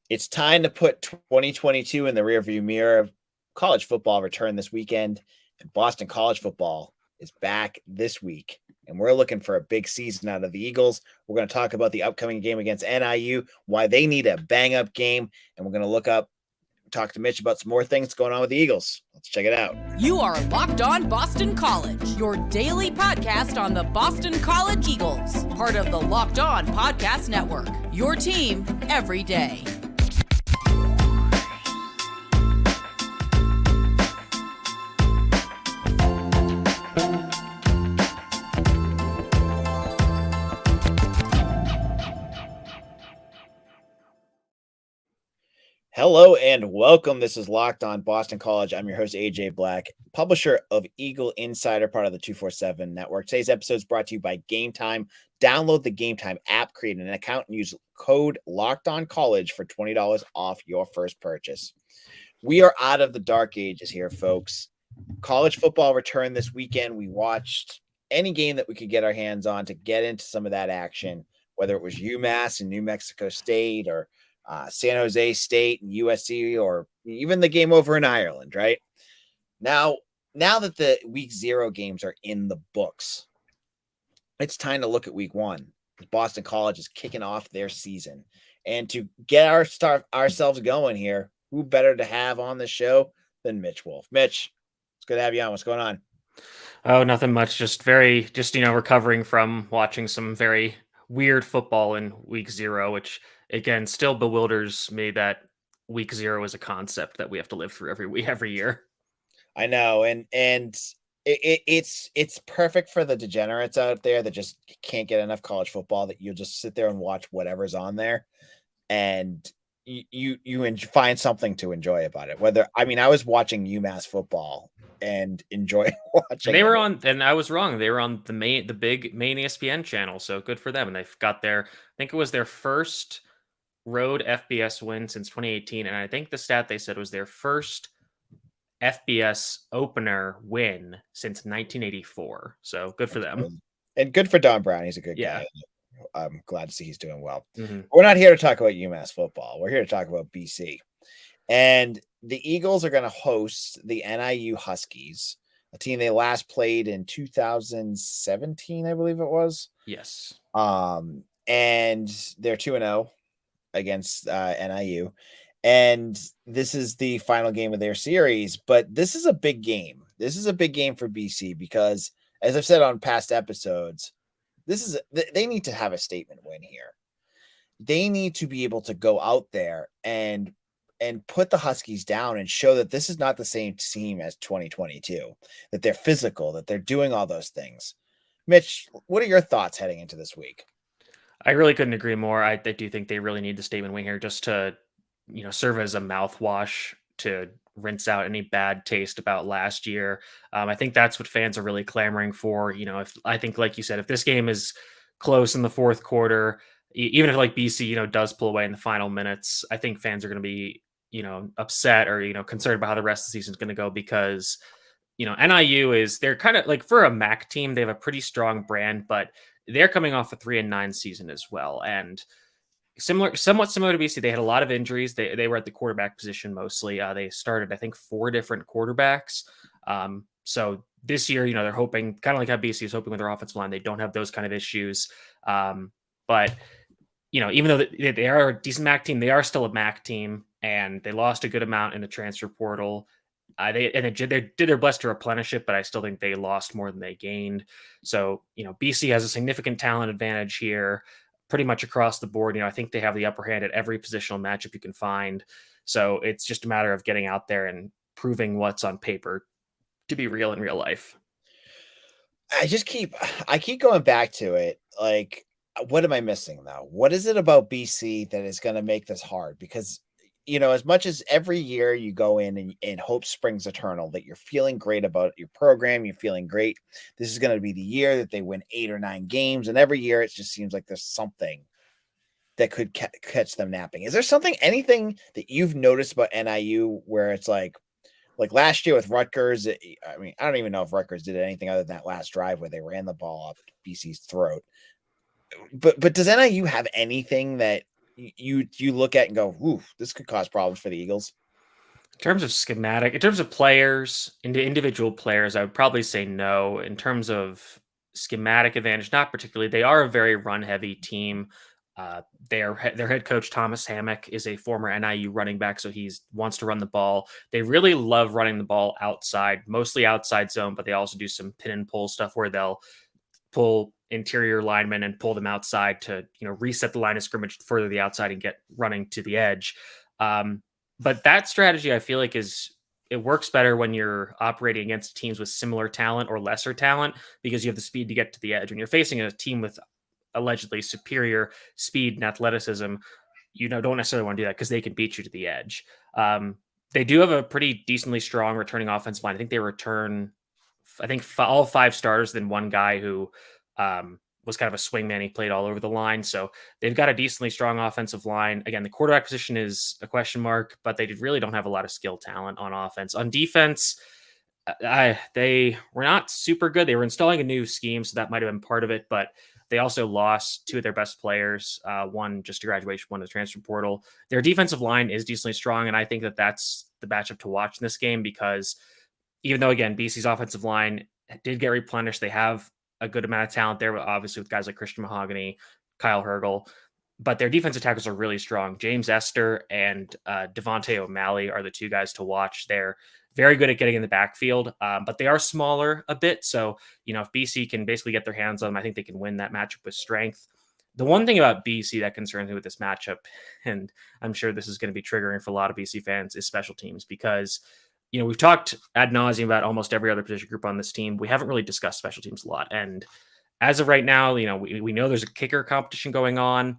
It's time to put 2022 in the rearview mirror. College football returned this weekend, and Boston college football is back this week. And we're looking for a big season out of the Eagles. We're going to talk about the upcoming game against NIU, why they need a bang up game, and we're going to talk to Mitch about some more things going on with the Eagles. Let's check it out. You are Locked On Boston College, your daily podcast on the Boston College Eagles, part of the Locked On Podcast Network, your team every day. Hello and welcome. This is Locked On Boston College. I'm your host, AJ Black, publisher of Eagle Insider, part of the 247 network. Today's episode is brought to you by Gametime. Download the Gametime app, create an account, and use code LOCKEDONCollege for $20 off your first purchase. We are out of the dark ages here, folks. College football returned this weekend. We watched any game that we could get our hands on to get into some of that action, whether it was UMass and New Mexico State or San Jose State and USC, or even the game over in Ireland, right? Now that the week 0 games are in the books, it's time to look at week 1. Boston College is kicking off their season. And to get ourselves going here, who better to have on the show than Mitch Wolfe? Mitch, it's good to have you on. What's going on? Oh, nothing much. Just recovering from watching some very weird football in week 0, which again still bewilders me that week 0 is a concept that we have to live through every year. I know, and it's perfect for the degenerates out there that just can't get enough college football, that you'll just sit there and watch whatever's on there, and you find something to enjoy about it. I was watching UMass football and enjoy watching. They were on, and I was wrong. They were on the big main ESPN channel, so good for them. And they've got I think it was their first road FBS win since 2018, and I think the stat they said was their first FBS opener win since 1984. So good for them. And good for Don Brown. He's a good guy. I'm glad to see he's doing well. Mm-hmm. We're not here to talk about UMass football. We're here to talk about BC. And the Eagles are going to host the NIU Huskies, a team they last played in 2017, I believe it was. Yes. And they're 2-0 against NIU. And this is the final game of their series, but this is a big game. This is a big game for BC because, as I've said on past episodes, they need to have a statement win here. They need to be able to go out there and put the Huskies down and show that this is not the same team as 2022, that they're physical, that they're doing all those things. Mitch, what are your thoughts heading into this week? I really couldn't agree more. I do think they really need the statement win here just to, serve as a mouthwash to rinse out any bad taste about last year. I think that's what fans are really clamoring for. I think, like you said, if this game is close in the fourth quarter, even if BC, does pull away in the final minutes, I think fans are going to be, upset or, concerned about how the rest of the season is going to go because, NIU they're kind of for a MAC team, they have a pretty strong brand, but they're coming off a 3-9 season as well. And somewhat similar to BC, they had a lot of injuries. They were at the quarterback position mostly. They started, I think, 4 different quarterbacks. So this year, they're hoping, kind of like how BC is hoping with their offensive line, they don't have those kind of issues. But even though they are a decent MAC team, they are still a MAC team, and they lost a good amount in the transfer portal. They did their best to replenish it, but I still think they lost more than they gained. So, BC has a significant talent advantage here, pretty much across the board. I think they have the upper hand at every positional matchup you can find. So it's just a matter of getting out there and proving what's on paper to be real in real life. I keep going back to it. What am I missing though? What is it about BC that is going to make this hard? Because, as much as every year you go in and hope springs eternal, that you're feeling great about your program, you're feeling great. This is going to be the year that they win 8 or 9 games. And every year it just seems like there's something that could catch them napping. Is there anything that you've noticed about NIU where it's like last year with Rutgers? I don't even know if Rutgers did anything other than that last drive where they ran the ball up BC's throat. But does NIU have anything that you look at and go, ooh, this could cause problems for the Eagles? In terms of schematic, in terms of players, into individual players, I would probably say no. In terms of schematic advantage, not particularly. They are a very run-heavy team. Their head coach Thomas Hammock is a former NIU running back, so he wants to run the ball. They really love running the ball outside, mostly outside zone, but they also do some pin and pull stuff where they'll pull interior linemen and pull them outside to reset the line of scrimmage further the outside and get running to the edge. But that strategy, I feel like, it works better when you're operating against teams with similar talent or lesser talent because you have the speed to get to the edge. When you're facing a team with allegedly superior speed and athleticism, don't necessarily want to do that because they can beat you to the edge. They do have a pretty decently strong returning offensive line. I think they return, all 5 starters, then one guy who was kind of a swingman. He played all over the line. So they've got a decently strong offensive line. Again, the quarterback position is a question mark, but they really don't have a lot of skill talent on offense. On defense, they were not super good. They were installing a new scheme, so that might have been part of it, but they also lost 2 of their best players, one just to graduation, one to the transfer portal. Their defensive line is decently strong, and I think that's the matchup to watch in this game because even though, again, BC's offensive line did get replenished, they have a good amount of talent there, but obviously with guys like Christian Mahogany, Kyle Hergel, but their defensive tackles are really strong. James Esther and Devontae O'Malley are the 2 guys to watch. They're very good at getting in the backfield, but they are smaller a bit. So, if BC can basically get their hands on them, I think they can win that matchup with strength. The one thing about BC that concerns me with this matchup, and I'm sure this is going to be triggering for a lot of BC fans, is special teams because we've talked ad nauseum about almost every other position group on this team. We haven't really discussed special teams a lot. And as of right now, we know there's a kicker competition going on.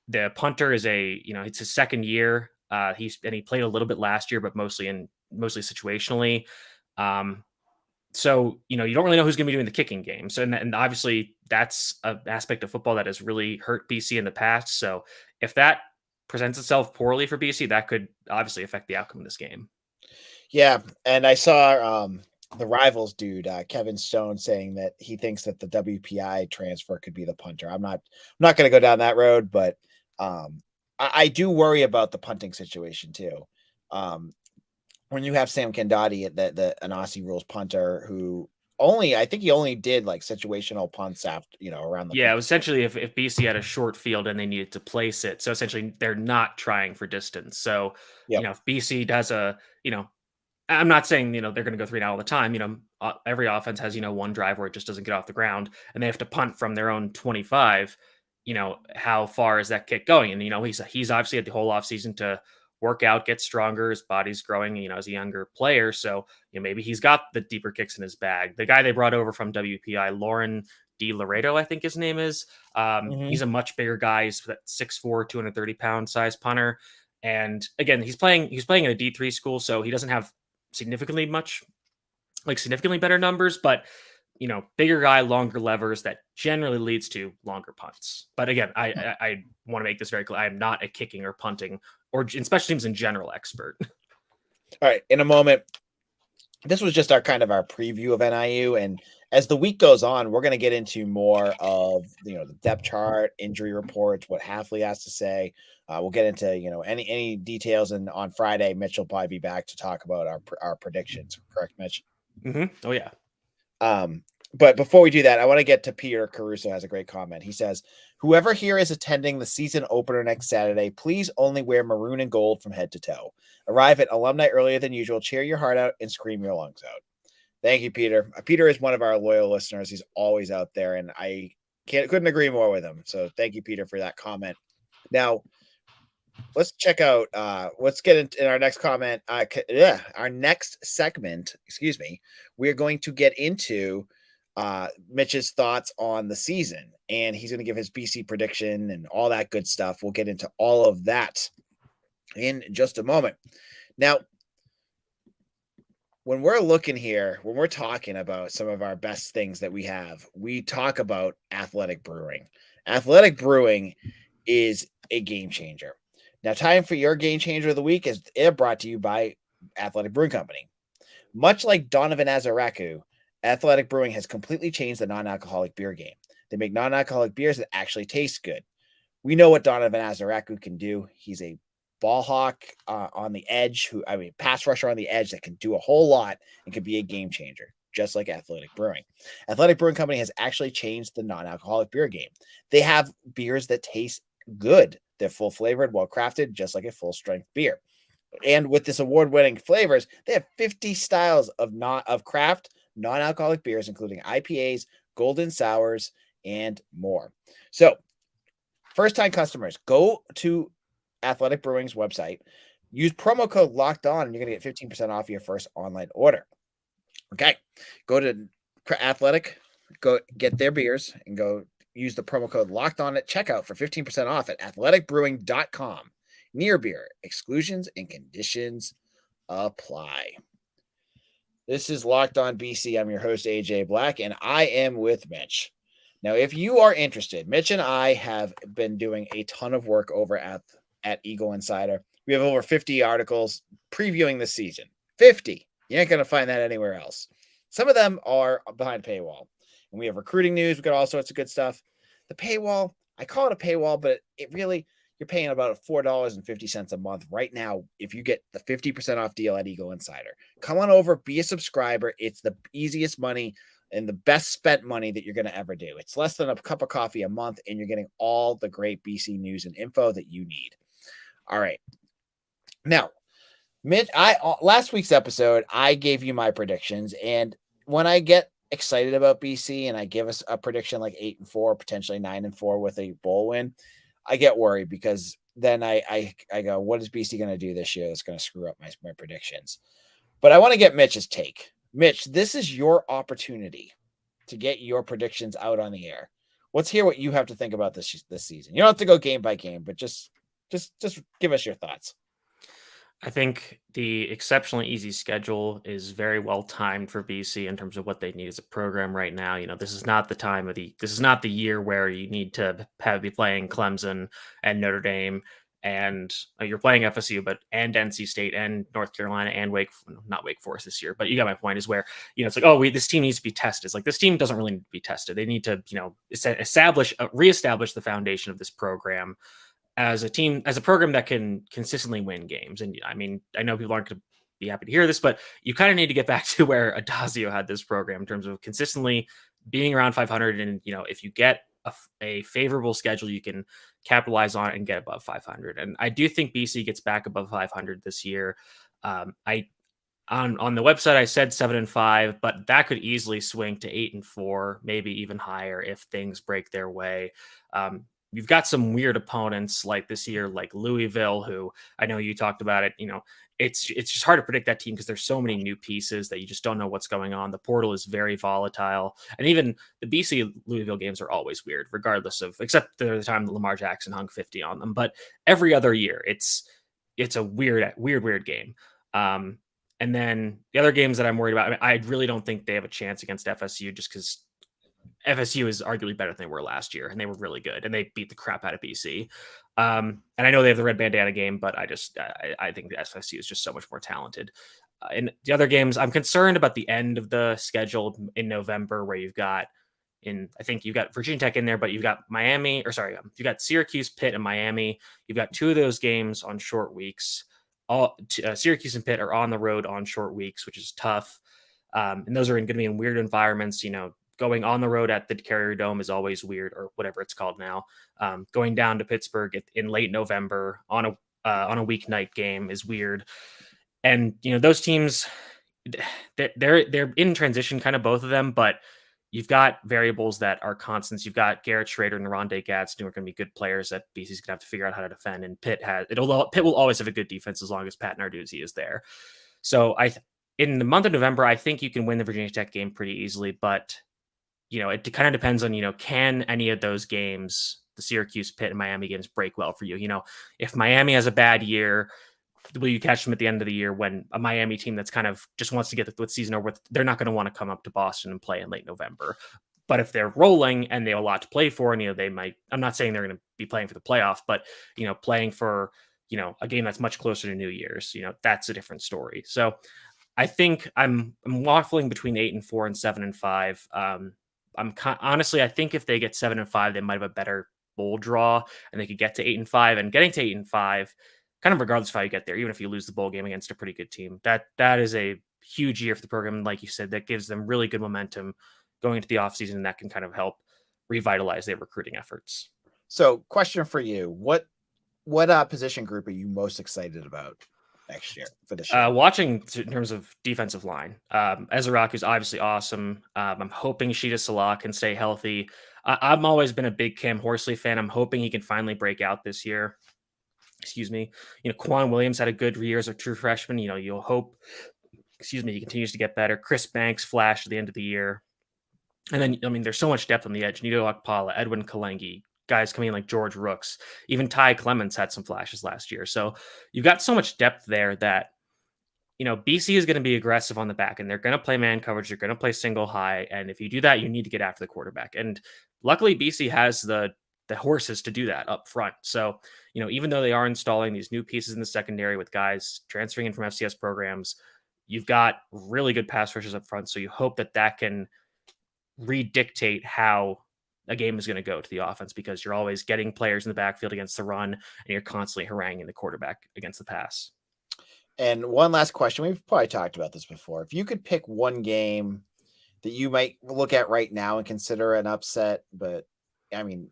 The punter is it's his second year. He played a little bit last year, but mostly situationally. So, you don't really know who's going to be doing the kicking game. So, and obviously that's an aspect of football that has really hurt BC in the past. So if that presents itself poorly for BC, that could obviously affect the outcome of this game. Yeah, and I saw the Rivals dude, Kevin Stone, saying that he thinks that the WPI transfer could be the punter. I'm not going to go down that road, but I do worry about the punting situation too. When you have Sam Kendati, an Aussie rules punter, who I think he only did like situational punts after around the it was essentially if BC had a short field and they needed to place it. So essentially they're not trying for distance. So if BC does I'm not saying, they're going to go 3 and out all the time. Every offense has, one drive where it just doesn't get off the ground and they have to punt from their own 25. How far is that kick going? And, he's obviously had the whole offseason to work out, get stronger. His body's growing, as a younger player. So, maybe he's got the deeper kicks in his bag. The guy they brought over from WPI, Lauren D. Laredo, I think his name is. He's a much bigger guy. He's that 6'4", 230-pound size punter. And again, he's playing in a D3 school, so he doesn't have significantly better numbers, but bigger guy, longer levers, that generally leads to longer punts. But again, I want to make this very clear. I am not a kicking or punting or in special teams in general expert. All right, in a moment, this was just our preview of NIU, and as the week goes on, we're going to get into more of the depth chart, injury reports, what Hafley has to say. We'll get into any details, and on Friday, Mitch will probably be back to talk about our predictions. Correct, Mitch? Mm-hmm. Oh yeah. But before we do that, I want to get to Peter Caruso. Has a great comment. He says, "Whoever here is attending the season opener next Saturday, please only wear maroon and gold from head to toe. Arrive at alumni earlier than usual. Cheer your heart out and scream your lungs out." Thank you, Peter. Peter is one of our loyal listeners. He's always out there, and I couldn't agree more with him. So thank you, Peter, for that comment. Now, let's check out. Let's get in our next comment. Our next segment. Excuse me. We're going to get into Mitch's thoughts on the season, and he's going to give his BC prediction and all that good stuff. We'll get into all of that in just a moment. Now, when we're looking here, when we're talking about some of our best things that we have, we talk about Athletic Brewing. Athletic Brewing is a game changer. Now, time for your game changer of the week is brought to you by Athletic Brewing Company. Much like Donovan Azaraku, Athletic Brewing has completely changed the non-alcoholic beer game. They make non-alcoholic beers that actually taste good. We know what Donovan Azareku can do. He's a ball hawk on the edge, pass rusher on the edge that can do a whole lot and can be a game changer, just like Athletic Brewing. Athletic Brewing Company has actually changed the non-alcoholic beer game. They have beers that taste good. They're full flavored, well crafted, just like a full strength beer. And with this award-winning flavors, they have 50 styles of craft non-alcoholic beers, including IPAs, golden sours, and more. So, first-time customers, go to Athletic Brewing's website, use promo code Locked On, and you're going to get 15% off your first online order. Okay, go to Athletic, go get their beers, and go use the promo code Locked On at checkout for 15% off at athleticbrewing.com. Near beer, exclusions and conditions apply. This is Locked On BC. I'm your host, AJ Black, and I am with Mitch. Now, if you are interested, Mitch and I have been doing a ton of work over at Eagle Insider. We have over 50 articles previewing the season. 50. You ain't going to find that anywhere else. Some of them are behind paywall. And we have recruiting news. We've got all sorts of good stuff. The paywall, I call it a paywall, but it really, you're paying about $4.50 a month right now if you get the 50% off deal at Eagle Insider. Come on over, be a subscriber. It's the easiest money and the best spent money that you're going to ever do. It's less than a cup of coffee a month, and you're getting all the great BC news and info that you need. All right. Now, Mitch, last week's episode, I gave you my predictions, and when I get excited about BC and I give us a prediction like 8-4, potentially 9-4 with a bowl win, I get worried because then I go, what is BC going to do this year that's going to screw up my predictions? But I want to get Mitch's take. Mitch, this is your opportunity to get your predictions out on the air. Let's hear what you have to think about this season. You don't have to go game by game, but just give us your thoughts. I think the exceptionally easy schedule is very well timed for BC in terms of what they need as a program right now. This is not this is not the year where you need to be playing Clemson and Notre Dame and you're playing FSU, and NC State and North Carolina and not Wake Forest this year. But you got my point is where, it's like, this team needs to be tested. It's like, this team doesn't really need to be tested. They need to, reestablish the foundation of this program as a program that can consistently win games. And I mean, I know people aren't going to be happy to hear this, but you kind of need to get back to where Adazio had this program in terms of consistently being around 500. And, if you get a favorable schedule, you can capitalize on it and get above 500. And I do think BC gets back above 500 this year. On the website, I said 7-5, but that could easily swing to 8-4, maybe even higher if things break their way. You've got some weird opponents like this year, like Louisville, who I know you talked about it. It's just hard to predict that team because there's so many new pieces that you just don't know what's going on. The portal is very volatile. And even the BC Louisville games are always weird, except the time that Lamar Jackson hung 50 on them. But every other year, it's a weird game. And then the other games that I'm worried about, I really don't think they have a chance against FSU just because FSU is arguably better than they were last year, and they were really good, and they beat the crap out of BC. And I know they have the red bandana game, but I think the FSU is just so much more talented. In the other games, I'm concerned about the end of the schedule in November, where you've got Virginia Tech in there, but you've got you've got Syracuse, Pitt, and Miami. You've got two of those games on short weeks. Syracuse and Pitt are on the road on short weeks, which is tough. And those are going to be in weird environments. Going on the road at the Carrier Dome is always weird, or whatever it's called now. Going down to Pittsburgh in late November on a weeknight game is weird. And those teams, they're in transition, kind of both of them. But you've got variables that are constants. You've got Garrett Schrader and Rondae Gadsden, who are going to be good players that BC's going to have to figure out how to defend. And Pitt will always have a good defense as long as Pat Narduzzi is there. So in the month of November, I think you can win the Virginia Tech game pretty easily, but it kind of depends on, can any of those games, the Syracuse, Pitt, and Miami games, break well for you? If Miami has a bad year, will you catch them at the end of the year when a Miami team that's kind of just wants to get the season over with, they're not going to want to come up to Boston and play in late November. But if they're rolling and they have a lot to play for, and, they might, I'm not saying they're going to be playing for the playoff, but, playing for, a game that's much closer to New Year's, that's a different story. So I think I'm waffling between 8-4 and 7-5. Honestly, I think if they get 7-5, they might have a better bowl draw and they could get to 8-5, and getting to 8-5, kind of regardless of how you get there, even if you lose the bowl game against a pretty good team, that is a huge year for the program. And like you said, that gives them really good momentum going into the offseason, and that can kind of help revitalize their recruiting efforts. So, question for you: what position group are you most excited about next year for this year? Watching in terms of defensive line, Ezra is obviously awesome. I'm hoping Sheeta Salah can stay healthy. I've always been a big Cam Horsley fan. I'm hoping he can finally break out this year. Excuse me. Quan Williams had a good year as a true freshman. You'll hope, he continues to get better. Chris Banks flashed at the end of the year. And then, there's so much depth on the edge. Nido Akpala, Edwin Kalengi, guys coming in like George Rooks. Even Ty Clements had some flashes last year. So you've got so much depth there that, BC is going to be aggressive on the back, and they're going to play man coverage. They're going to play single high. And if you do that, you need to get after the quarterback. And luckily, BC has the horses to do that up front. So, even though they are installing these new pieces in the secondary with guys transferring in from FCS programs, you've got really good pass rushers up front. So you hope that can redictate how a game is going to go to the offense, because you're always getting players in the backfield against the run, and you're constantly haranguing the quarterback against the pass. And one last question. We've probably talked about this before. If you could pick one game that you might look at right now and consider an upset, but I mean,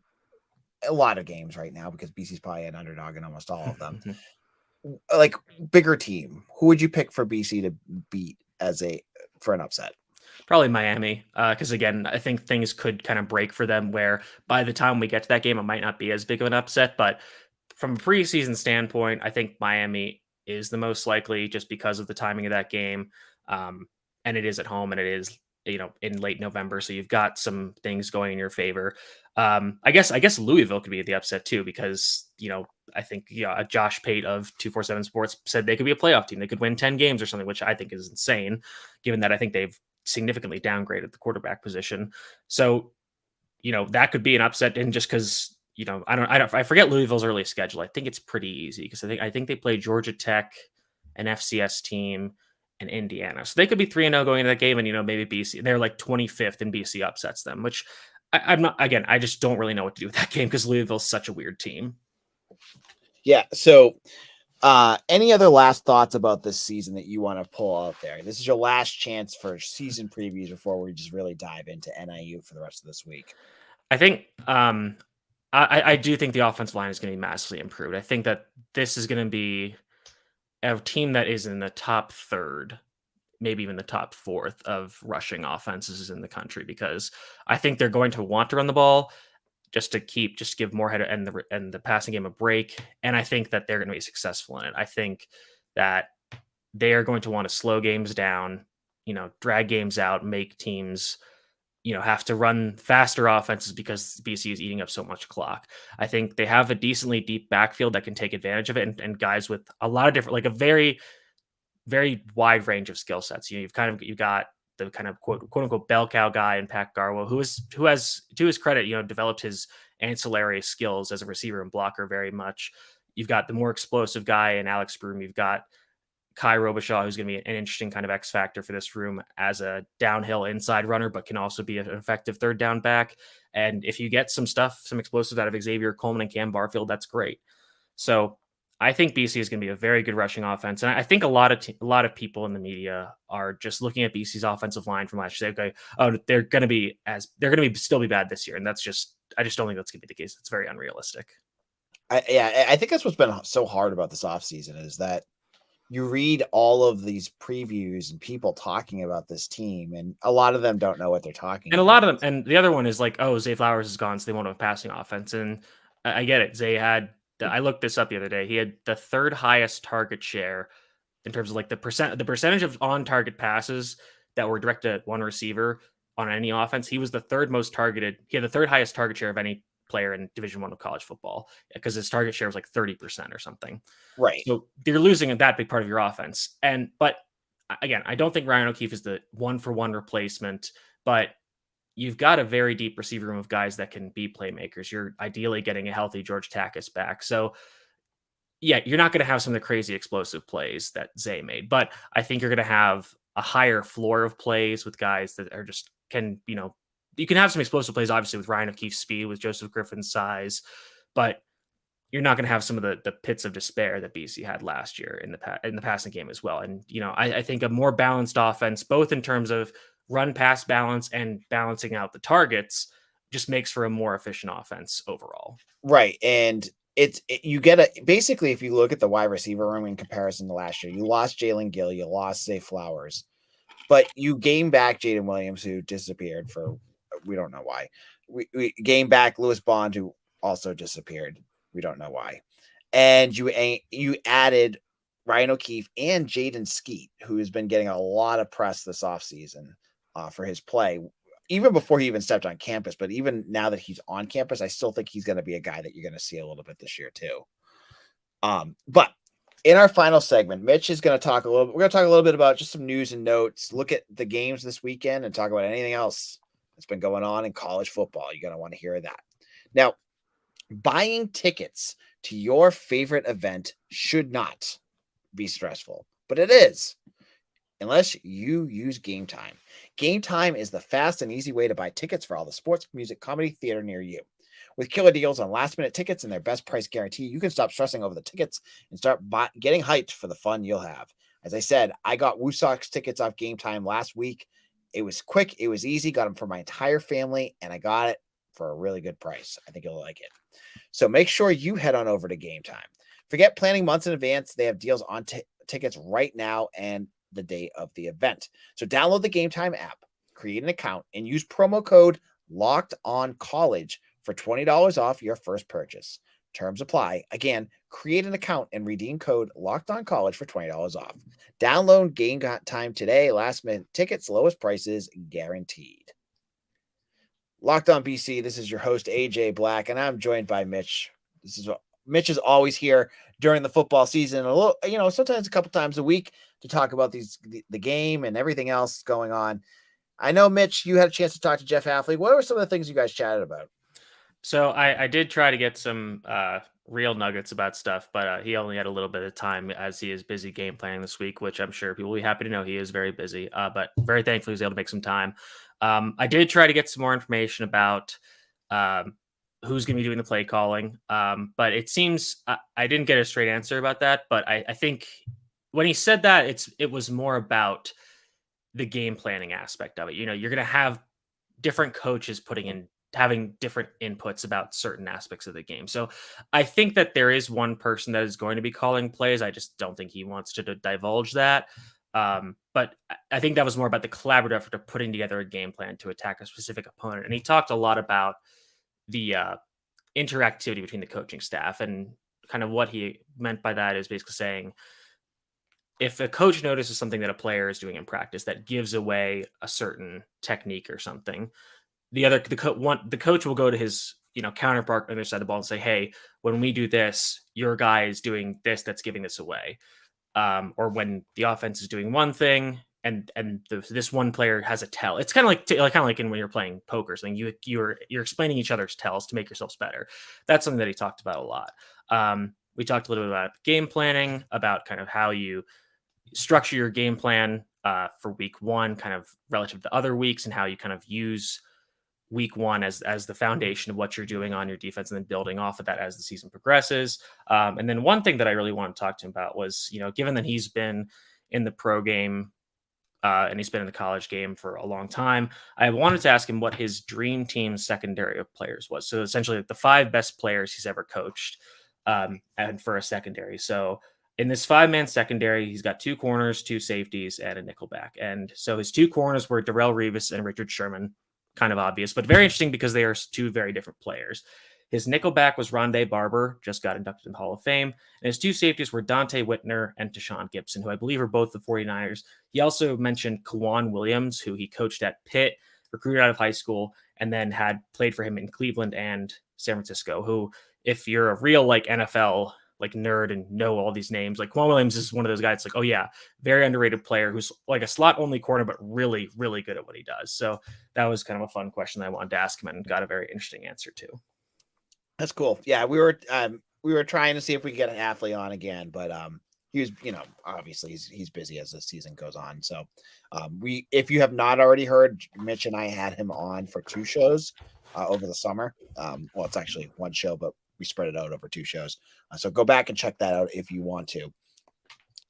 a lot of games right now, because BC's probably an underdog in almost all of them, like bigger team, who would you pick for BC to beat for an upset? Probably Miami, because again, I think things could kind of break for them where by the time we get to that game, it might not be as big of an upset. But from a preseason standpoint, I think Miami is the most likely, just because of the timing of that game. And it is at home, and it is, in late November. So you've got some things going in your favor. I guess Louisville could be the upset too, because, I think, Josh Pate of 247 Sports said they could be a playoff team. They could win 10 games or something, which I think is insane, given that I think they've significantly downgraded the quarterback position. So, that could be an upset. And just because, I forget Louisville's early schedule. I think it's pretty easy, because I think they play Georgia Tech, an FCS team, and Indiana. So they could be 3-0 going into that game, and, maybe BC, they're like 25th and BC upsets them, which I'm not, again, I just don't really know what to do with that game, because Louisville's such a weird team. Yeah. So, any other last thoughts about this season that you want to pull out there? This is your last chance for season previews before we just really dive into NIU for the rest of this week. I think, I do think the offensive line is going to be massively improved. I think that this is going to be a team that is in the top third, maybe even the top fourth of rushing offenses in the country, because I think they're going to want to run the ball just to give Moorhead and the passing game a break. And I think that they're going to be successful in it. I think that they are going to want to slow games down, drag games out, make teams, have to run faster offenses, because BC is eating up so much clock. I think they have a decently deep backfield that can take advantage of it, and guys with a lot of different, like a very, very wide range of skill sets. You've got the kind of quote unquote bell cow guy in Pat Garwo, who has, to his credit, developed his ancillary skills as a receiver and blocker very much. You've got the more explosive guy in Alex Broom. You've got Kai Robichaud, who's going to be an interesting kind of X factor for this room as a downhill inside runner, but can also be an effective third down back. And if you get some explosives out of Xavier Coleman and Cam Barfield, that's great. So I think BC is going to be a very good rushing offense. And I think a lot of people in the media are just looking at BC's offensive line from last year. Okay, they're going to still be bad this year. And I just don't think that's going to be the case. It's very unrealistic. I think that's what's been so hard about this offseason, is that you read all of these previews and people talking about this team, and a lot of them don't know what they're talking about. And a lot of them, and the other one is like, Zay Flowers is gone, so they won't have a passing offense. And I get it. Zay I looked this up the other day. He had the third highest target share in terms of like the percentage of on target passes that were directed at one receiver on any offense. He was the third most targeted. He had the third highest target share of any player in Division I of college football, because his target share was like 30% or something. Right. So they're losing that big part of your offense. But again, I don't think Ryan O'Keefe is the 1-for-1 replacement, but you've got a very deep receiver room of guys that can be playmakers. You're ideally getting a healthy George Takis back. So yeah, you're not going to have some of the crazy explosive plays that Zay made, but I think you're going to have a higher floor of plays with guys that are just can, you can have some explosive plays, obviously, with Ryan O'Keefe's speed, with Joseph Griffin's size, but you're not going to have some of the pits of despair that BC had last year in the passing game as well. And, I think a more balanced offense, both in terms of run pass balance and balancing out the targets, just makes for a more efficient offense overall. Right. And you get basically, if you look at the wide receiver room in comparison to last year, you lost Jalen Gill, you lost Zay Flowers, but you gained back Jaden Williams, who disappeared for, we don't know why. We gained back Lewis Bond, who also disappeared. We don't know why. And you added Ryan O'Keefe and Jaden Skeet, who has been getting a lot of press this offseason for his play, even before he even stepped on campus. But even now that he's on campus, I still think he's going to be a guy that you're going to see a little bit this year too. But in our final segment, Mitch is going to talk we're going to talk a little bit about just some news and notes, look at the games this weekend, and talk about anything else that's been going on in college football. You're going to want to hear that. Now, buying tickets to your favorite event should not be stressful, but it is, unless you use Gametime. Gametime is the fast and easy way to buy tickets for all the sports, music, comedy, theater near you. With killer deals on last-minute tickets and their best price guarantee, you can stop stressing over the tickets and start getting hyped for the fun you'll have. As I said, I got Woo Sox tickets off Gametime last week. It was quick. It was easy. Got them for my entire family, and I got it for a really good price. I think you'll like it. So make sure you head on over to Gametime. Forget planning months in advance. They have deals on tickets right now and the day of the event. So download the Gametime app, create an account, and use promo code LOCKEDONCollege for $20 off your first purchase. Terms apply. Again, create an account and redeem code LOCKEDONCollege for $20 off. Download Gametime today. Last minute tickets, lowest prices guaranteed. Locked on BC. This is your host, AJ Black, and I'm joined by Mitch. Mitch is always here during the football season, a little, sometimes a couple times a week to talk about the game and everything else going on. I know, Mitch, you had a chance to talk to Jeff Hafley. What were some of the things you guys chatted about? So I did try to get some real nuggets about stuff, but he only had a little bit of time as he is busy game planning this week, which I'm sure people will be happy to know he is very busy, but very thankful he was able to make some time. I did try to get some more information about who's going to be doing the play calling, but it seems I didn't get a straight answer about that, but I think when he said that, it was more about the game planning aspect of it. You're going to have different coaches having different inputs about certain aspects of the game. So I think that there is one person that is going to be calling plays. I just don't think he wants to divulge that. But I think that was more about the collaborative effort of putting together a game plan to attack a specific opponent. And he talked a lot about the interactivity between the coaching staff, and kind of what he meant by that is basically saying, if a coach notices something that a player is doing in practice that gives away a certain technique or something, the coach will go to his counterpart on the other side of the ball and say, hey, when we do this, your guy is doing this that's giving this away. Or when the offense is doing one thing and this one player has a tell. It's kind of like in when you're playing poker or something. You're explaining each other's tells to make yourselves better. That's something that he talked about a lot. We talked a little bit about game planning, about kind of how you structure your game plan for week one, kind of relative to other weeks, and how you kind of use week one as the foundation of what you're doing on your defense, and then building off of that as the season progresses. And then one thing that I really want to talk to him about was, given that he's been in the pro game and he's been in the college game for a long time, I wanted to ask him what his dream team secondary of players was. So essentially the 5 best players he's ever coached and for a secondary. So in this 5-man secondary, he's got 2 corners, 2 safeties, and a nickelback. And so his 2 corners were Darrell Revis and Richard Sherman. Kind of obvious, but very interesting because they are 2 very different players. His nickelback was Rondé Barber, just got inducted in the Hall of Fame. And his 2 safeties were Dante Whitner and Tashawn Gibson, who I believe are both the 49ers. He also mentioned Kawan Williams, who he coached at Pitt, recruited out of high school, and then had played for him in Cleveland and San Francisco, who, if you're a real NFL nerd and know all these names, Kawan Williams is one of those guys oh yeah, very underrated player who's like a slot only corner, but really, really good at what he does. So that was kind of a fun question that I wanted to ask him and got a very interesting answer to. That's cool. Yeah, we were trying to see if we could get an athlete on again, but he was, obviously he's busy as the season goes on. So if you have not already heard, Mitch and I had him on for 2 shows over the summer. Well, it's actually 1 show, but we spread it out over 2 shows. So go back and check that out if you want to.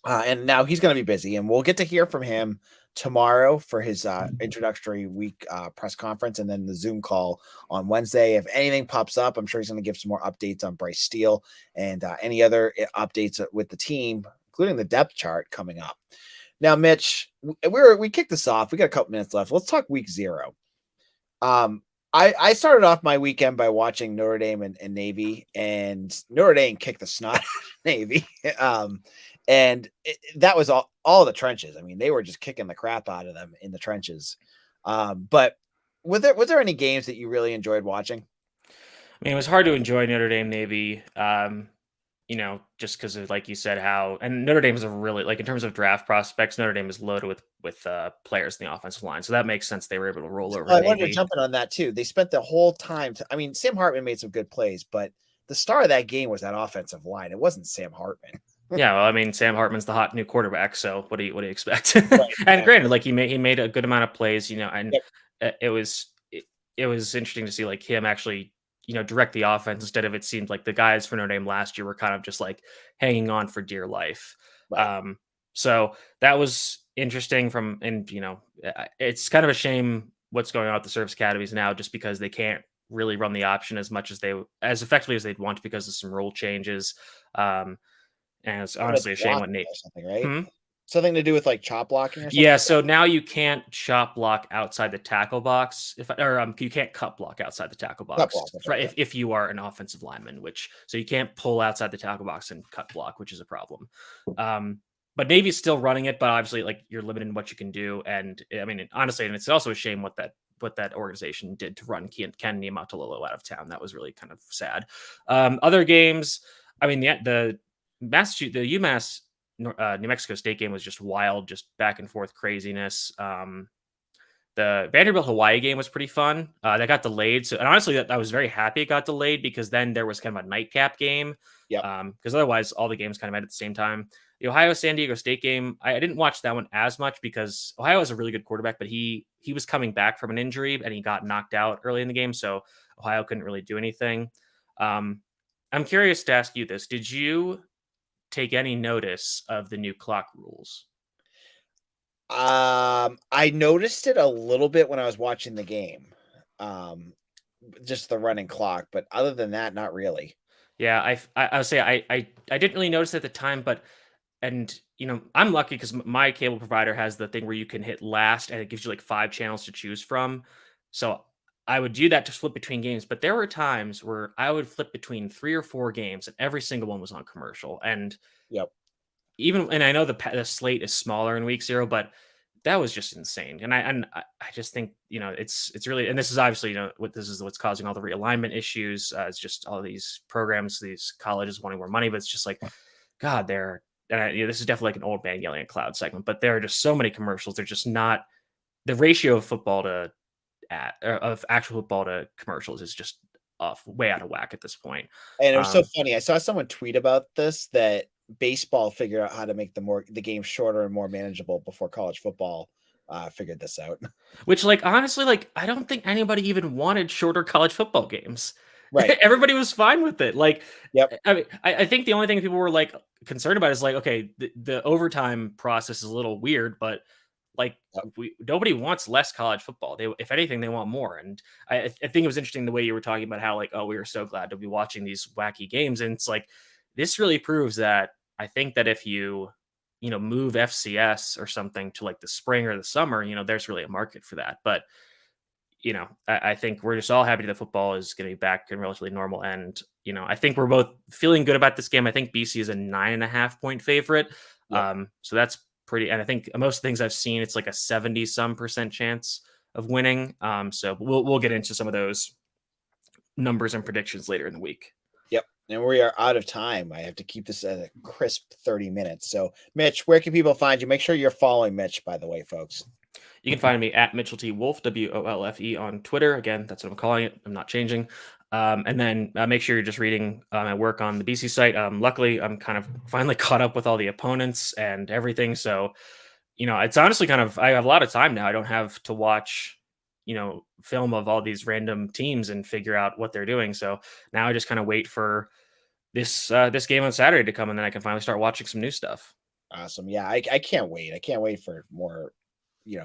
And now he's going to be busy, and we'll get to hear from him tomorrow for his introductory week press conference, and then the Zoom call on Wednesday. If anything pops up, I'm sure he's going to give some more updates on Bryce Steele and any other updates with the team, including the depth chart coming up. Now, Mitch, we kicked this off. We got a couple minutes left. Let's talk week 0. I started off my weekend by watching Notre Dame and Navy, and Notre Dame kicked the snot out of Navy. And that was all the trenches. I mean, they were just kicking the crap out of them in the trenches. But was there any games that you really enjoyed watching? I mean, it was hard to enjoy Notre Dame Navy, just because of, like you said, and Notre Dame is a really, like, in terms of draft prospects, Notre Dame is loaded with players in the offensive line. So that makes sense. They were able to roll over. I wanted to jump in on that too. They spent the whole time. Sam Hartman made some good plays, but the star of that game was that offensive line. It wasn't Sam Hartman. Yeah, well, Sam Hartman's the hot new quarterback, so what do you expect? Right, and granted, like, he made a good amount of plays, and yep. It was interesting to see, like, him actually, direct the offense, instead of, it seemed like the guys for Notre Dame last year were kind of just like hanging on for dear life. Right. So that was interesting it's kind of a shame what's going on with the service academies now, just because they can't really run the option as effectively as they'd want, because of some rule changes. And it's honestly a shame when Nate, something, right? Something to do with like chop blocking or something? Yeah, so now you can't chop block outside the tackle box, you can't cut block outside the tackle box, right? If you are an offensive lineman, so you can't pull outside the tackle box and cut block, which is a problem. But Navy's still running it, but obviously, like, you're limited in what you can do. And honestly, and it's also a shame what that organization did to run Ken Niumatalolo out of town. That was really kind of sad. Other games, the UMass New Mexico State game was just wild, just back and forth craziness. The Vanderbilt Hawaii game was pretty fun. That got delayed, and honestly, I was very happy it got delayed, because then there was kind of a nightcap game. Yeah. Because otherwise, all the games kind of met at the same time. The Ohio San Diego State game, I didn't watch that one as much, because Ohio is a really good quarterback, but he was coming back from an injury and he got knocked out early in the game, so Ohio couldn't really do anything. I'm curious to ask you this: did you take any notice of the new clock rules? I noticed it a little bit when I was watching the game, just the running clock, but other than that, not really. Yeah, I would say I didn't really notice it at the time, I'm lucky because my cable provider has the thing where you can hit last and it gives you like 5 channels to choose from. So I would do that to flip between games, but there were times where I would flip between 3 or 4 games, and every single one was on commercial. And yep. And I know the slate is smaller in week 0, but that was just insane. And I just think, it's really, and this is obviously, what's causing all the realignment issues. It's just all these programs, these colleges wanting more money, but it's just like, God, this is definitely like an old man yelling at cloud segment, but there are just so many commercials. They're just not, the ratio of of actual football to commercials is just way out of whack at this point. And it was so funny. I saw someone tweet about this, that baseball figured out how to make the game shorter and more manageable before college football figured this out. Which, like, honestly, like, I don't think anybody even wanted shorter college football games. Right. Everybody was fine with it. Like, yep. I think the only thing people were like concerned about is like, okay, the overtime process is a little weird, but like, nobody wants less college football. If anything, they want more. And I think it was interesting the way you were talking about how, like, oh, we were so glad to be watching these wacky games. And it's like, this really proves that I think that if you move FCS or something to like the spring or the summer, there's really a market for that. But, I think we're just all happy that football is going to be back and relatively normal. And, I think we're both feeling good about this game. I think BC is a 9.5 point favorite. Yep. So that's pretty, and I think most things I've seen, it's like a 70% chance of winning. So we'll get into some of those numbers and predictions later in the week. Yep. And we are out of time. I have to keep this at a crisp 30 minutes. So Mitch, where can people find you? Make sure you're following Mitch, by the way, folks. You can find me at Mitchell T. Wolfe, WOLFE on Twitter. Again, that's what I'm calling it. I'm not changing. And then make sure you're just reading my work on the BC site. Luckily, I'm kind of finally caught up with all the opponents and everything. So, it's honestly I have a lot of time now. I don't have to watch, film of all these random teams and figure out what they're doing. So now I just kind of wait for this game on Saturday to come, and then I can finally start watching some new stuff. Awesome. Yeah, I can't wait. I can't wait for more,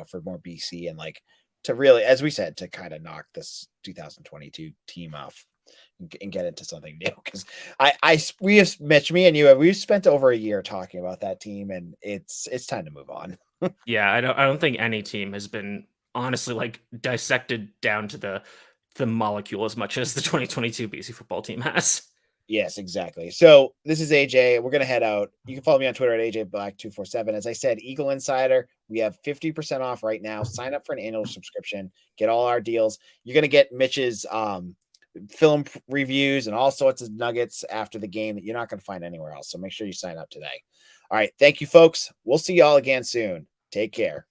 for more BC and like to really, as we said, to kind of knock this 2022 team off and get into something new. Because we have Mitch, me and you, we've spent over a year talking about that team, and it's time to move on. Yeah, I don't think any team has been honestly like dissected down to the molecule as much as the 2022 BC football team has. Yes, exactly. So this is AJ. We're gonna head out. You can follow me on Twitter at AJBlack247. As I said, Eagle Insider, we have 50% off right now. Sign up for an annual subscription, get all our deals. You're gonna get Mitch's film reviews and all sorts of nuggets after the game that you're not gonna find anywhere else. So make sure you sign up today. All right, thank you, folks. We'll see y'all again soon. Take care.